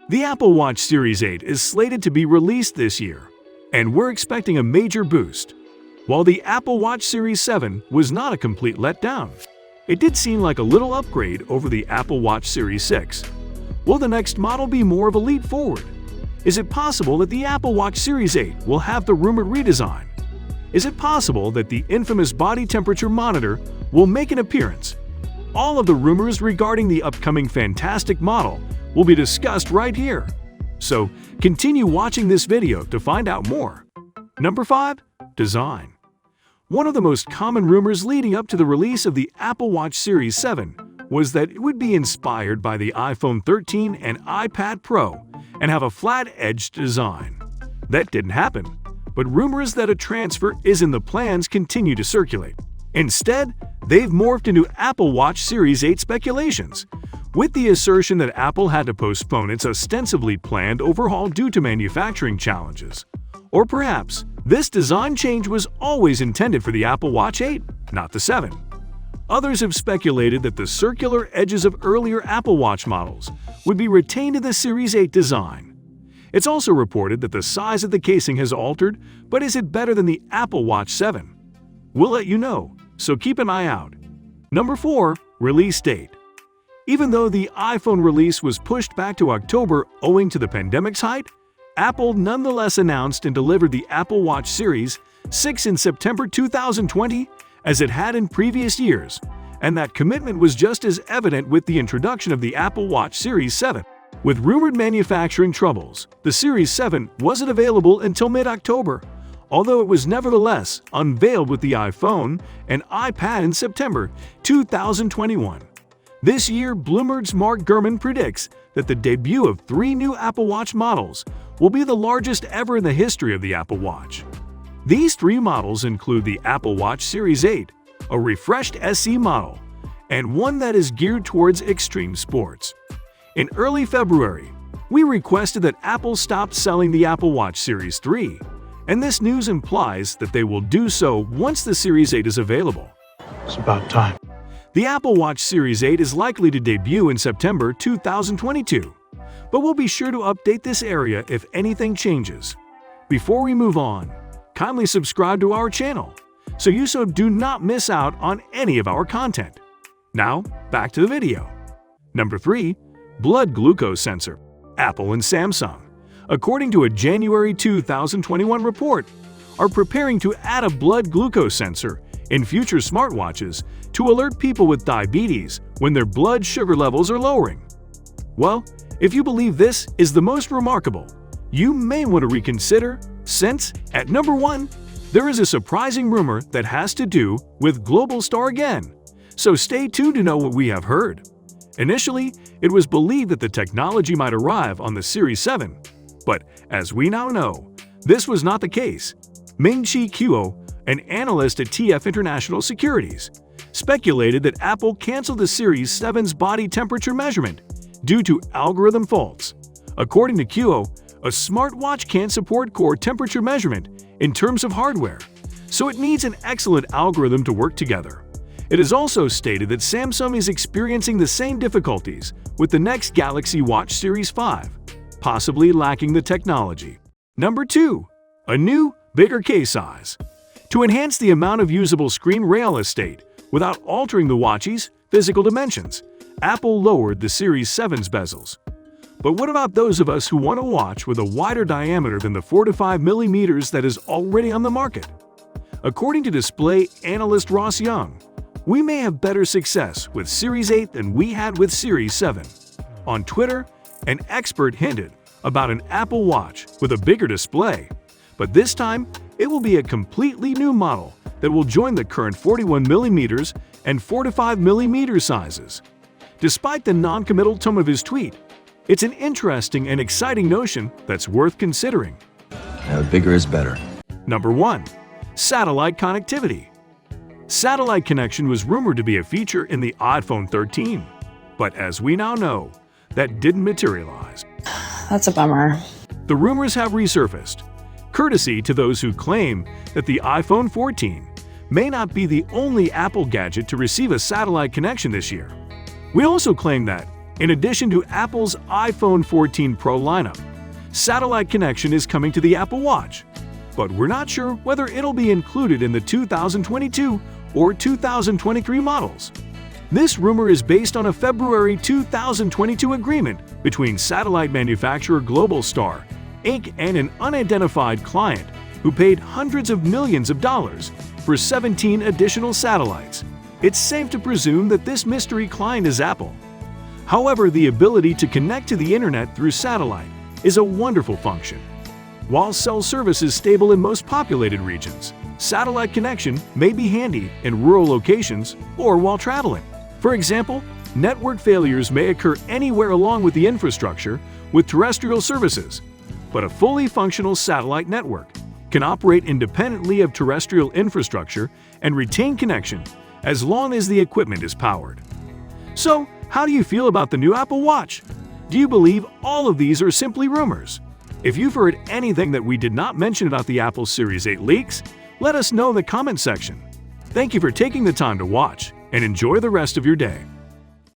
The Apple Watch Series 8 is slated to be released this year, and we're expecting a major boost. While the Apple Watch Series 7 was not a complete letdown, it did seem like a little upgrade over the Apple Watch Series 6. Will the next model be more of a leap forward? Is it possible that the Apple Watch Series 8 will have the rumored redesign? Is it possible that the infamous body temperature monitor will make an appearance? All of the rumors regarding the upcoming fantastic model will be discussed right here. So continue watching this video to find out more. Number 5. Design. One of the most common rumors leading up to the release of the Apple Watch Series 7 was that it would be inspired by the iPhone 13 and iPad Pro and have a flat-edged design. That didn't happen, but rumors that a transfer is in the plans continue to circulate. Instead, they've morphed into Apple Watch Series 8 speculations, with the assertion that Apple had to postpone its ostensibly planned overhaul due to manufacturing challenges. Or perhaps, this design change was always intended for the Apple Watch 8, not the 7. Others have speculated that the circular edges of earlier Apple Watch models would be retained in the Series 8 design. It's also reported that the size of the casing has altered, but is it better than the Apple Watch 7? We'll let you know, so keep an eye out. Number 4. Release date. Even though the iPhone release was pushed back to October owing to the pandemic's height, Apple nonetheless announced and delivered the Apple Watch Series 6 in September 2020 as it had in previous years, and that commitment was just as evident with the introduction of the Apple Watch Series 7. With rumored manufacturing troubles, the Series 7 wasn't available until mid-October, although it was nevertheless unveiled with the iPhone and iPad in September 2021. This year, Bloomberg's Mark Gurman predicts that the debut of 3 new Apple Watch models will be the largest ever in the history of the Apple Watch. These 3 models include the Apple Watch Series 8, a refreshed SE model, and one that is geared towards extreme sports. In early February, we requested that Apple stop selling the Apple Watch Series 3, and this news implies that they will do so once the Series 8 is available. It's about time. The Apple Watch Series 8 is likely to debut in September 2022, but we'll be sure to update this area if anything changes. Before we move on, kindly subscribe to our channel so you do not miss out on any of our content. Now, back to the video. Number 3. Blood glucose sensor. Apple and Samsung, according to a January 2021 report, are preparing to add a blood glucose sensor in future smartwatches to alert people with diabetes when their blood sugar levels are lowering. Well, if you believe this is the most remarkable, you may want to reconsider, since, at number 1, there is a surprising rumor that has to do with Global Star again, so stay tuned to know what we have heard. Initially, it was believed that the technology might arrive on the Series 7, but as we now know, this was not the case. Ming-Chi Kuo, an analyst at TF International Securities, speculated that Apple canceled the Series 7's body temperature measurement due to algorithm faults. According to Kuo, a smartwatch can't support core temperature measurement in terms of hardware, so it needs an excellent algorithm to work together. It is also stated that Samsung is experiencing the same difficulties with the next Galaxy Watch Series 5, possibly lacking the technology. Number 2. A new, bigger case size. To enhance the amount of usable screen real estate without altering the watch's physical dimensions, Apple lowered the Series 7's bezels. But what about those of us who want a watch with a wider diameter than the 4 to 5 millimeters that is already on the market? According to display analyst Ross Young, we may have better success with Series 8 than we had with Series 7. On Twitter, an expert hinted about an Apple Watch with a bigger display, but this time it will be a completely new model that will join the current 41mm and 4 to 5mm sizes. Despite the non-committal tone of his tweet, it's an interesting and exciting notion that's worth considering. Bigger is better. Number 1. Satellite connectivity. Satellite connection was rumored to be a feature in the iPhone 13, but as we now know, that didn't materialize. That's a bummer. The rumors have resurfaced, courtesy to those who claim that the iPhone 14 may not be the only Apple gadget to receive a satellite connection this year. We also claim that, In addition to Apple's iPhone 14 Pro lineup, satellite connection is coming to the Apple Watch, but we're not sure whether it'll be included in the 2022 or 2023 models. This rumor is based on a February 2022 agreement between satellite manufacturer Globalstar, Inc. and an unidentified client who paid hundreds of millions of dollars for 17 additional satellites. It's safe to presume that this mystery client is Apple. However, the ability to connect to the internet through satellite is a wonderful function. While cell service is stable in most populated regions, satellite connection may be handy in rural locations or while traveling. For example, network failures may occur anywhere along with the infrastructure with terrestrial services, but a fully functional satellite network can operate independently of terrestrial infrastructure and retain connection as long as the equipment is powered. So, how do you feel about the new Apple Watch? Do you believe all of these are simply rumors? If you've heard anything that we did not mention about the Apple Series 8 leaks, let us know in the comment section. Thank you for taking the time to watch, and enjoy the rest of your day.